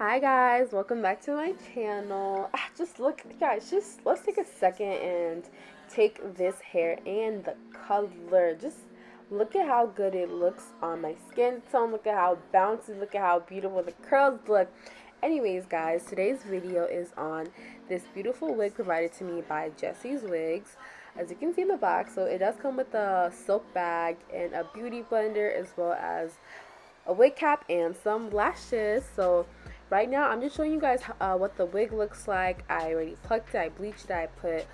Hi guys, welcome back to my channel. Just look, guys, just let's take a second and take this hair and the color. Just look at how good it looks on my skin tone. Look at how bouncy, look at how beautiful the curls look. Anyways, guys, today's video is on this beautiful wig provided to me by Jessie's Wigs. As you can see in the box, so it does come with a silk bag and a beauty blender as well as a wig cap and some lashes. So right now I'm just showing you guys what the wig looks like. I already plucked it, I bleached it, I put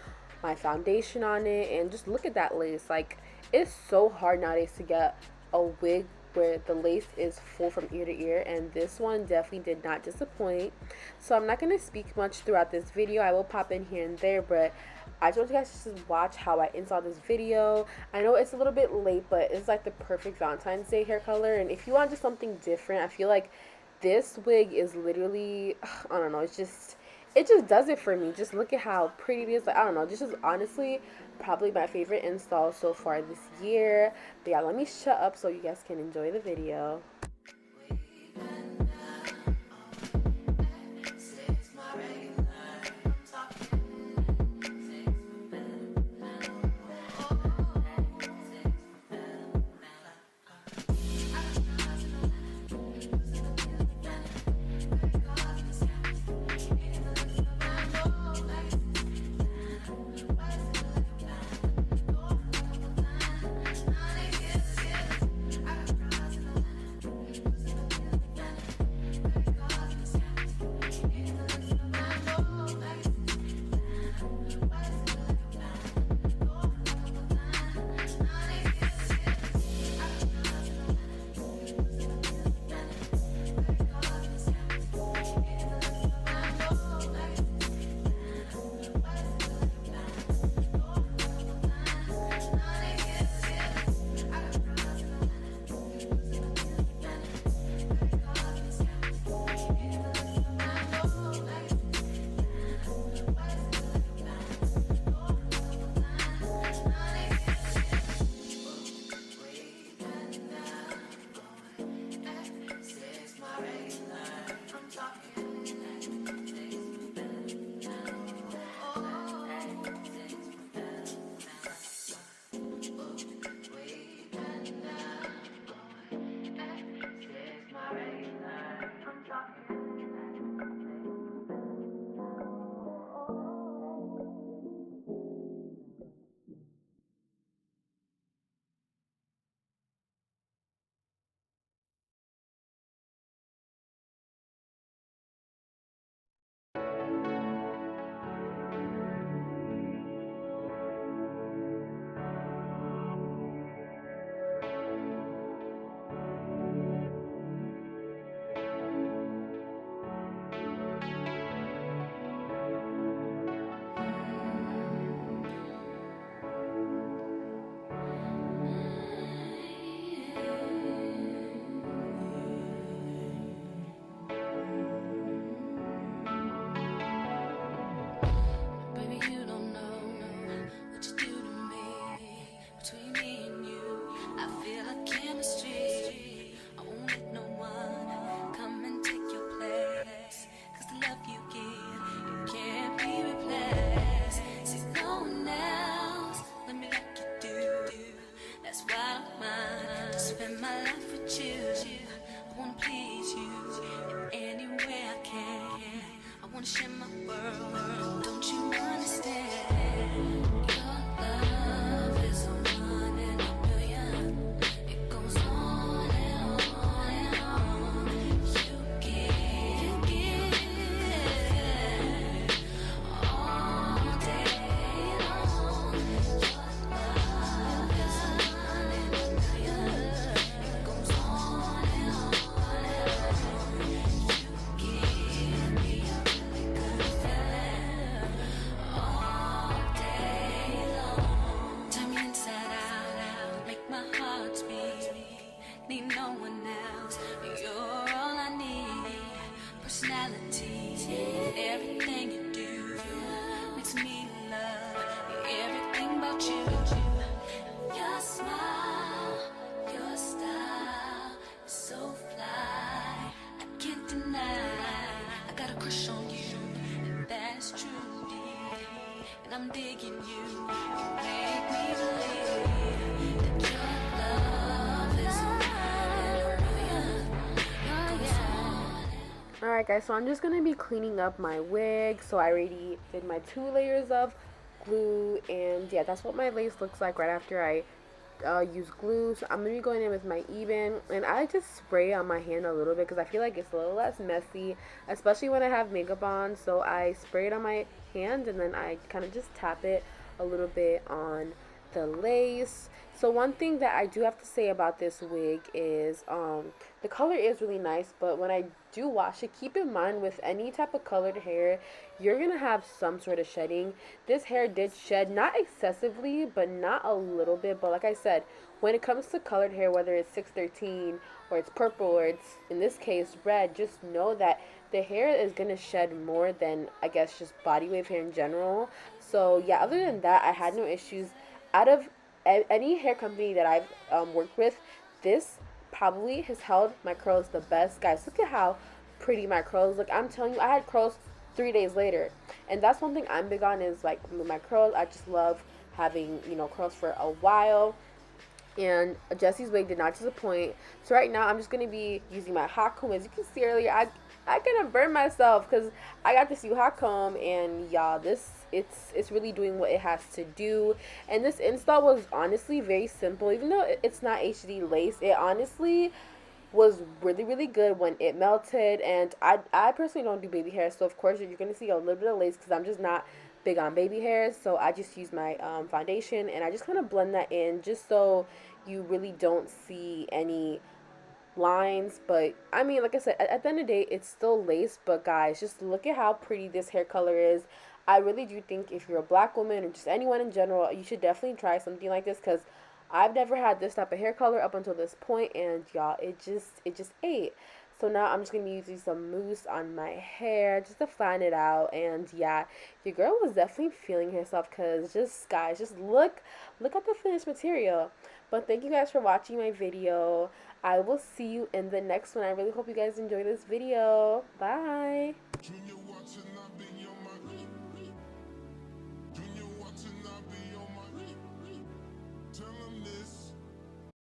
my foundation on it, and just look at that lace. Like, it's so hard nowadays to get a wig where the lace is full from ear to ear, and this one definitely did not disappoint. So I'm not going to speak much throughout this video. I will pop in here and there, but I just want you guys to just watch how I install this video. I know it's a little bit late, but it's like the perfect Valentine's Day hair color, and if you want just something different, I feel like this wig is literally, I don't know, it just does it for me. Just look at how pretty it is. Like, I don't know, this is honestly probably my favorite install so far this year. But yeah, let me shut up so you guys can enjoy the video. crush on you, and that's true deep. And I'm digging you, make me believe that your love is Alright guys, so I'm just going to be cleaning up my wig. So I already did my 2 layers of glue, and yeah, that's what my lace looks like right after I use glue. So I'm going to be going in with my Even, and I just spray on my hand a little bit because I feel like it's a little less messy, especially when I have makeup on. So I spray it on my hand, and then I kind of just tap it a little bit on the lace. So one thing that I do have to say about this wig is the color is really nice, but when I do wash it, keep in mind with any type of colored hair, you're gonna have some sort of shedding. This hair did shed, not excessively, but not a little bit. But like I said, when it comes to colored hair, whether it's 613 or it's purple or it's in this case red, just know that the hair is gonna shed more than, I guess, just body wave hair in general. So yeah, other than that, I had no issues. Out of any hair company that I've worked with, this probably has held my curls the best. Guys, look at how pretty my curls look. I'm telling you, I had curls 3 days later, and that's one thing I'm big on is like my curls. I just love having, you know, curls for a while. And Jessie's wig did not disappoint. So right now I'm just gonna be using my hot comb. As you can see earlier, I kind of burned myself because I got this new hot comb, and y'all, this it's really doing what it has to do. And this install was honestly very simple, even though it's not HD lace. It honestly was really good when it melted. And I personally don't do baby hair, so of course you're gonna see a little bit of lace because I'm just not big on baby hairs. So I just use my foundation, and I just kind of blend that in just so you really don't see any lines. But I mean, like I said, at the end of the day, it's still lace. But guys, just look at how pretty this hair color is. I really do think if you're a black woman or just anyone in general, you should definitely try something like this, because I've never had this type of hair color up until this point, and y'all, it just ate. So now I'm just gonna be using some mousse on my hair just to flatten it out. And yeah, your girl was definitely feeling herself, because just guys, just look at the finished material. But thank you guys for watching my video. I will see you in the next one. I really hope you guys enjoy this video. Bye. Tell 'em this.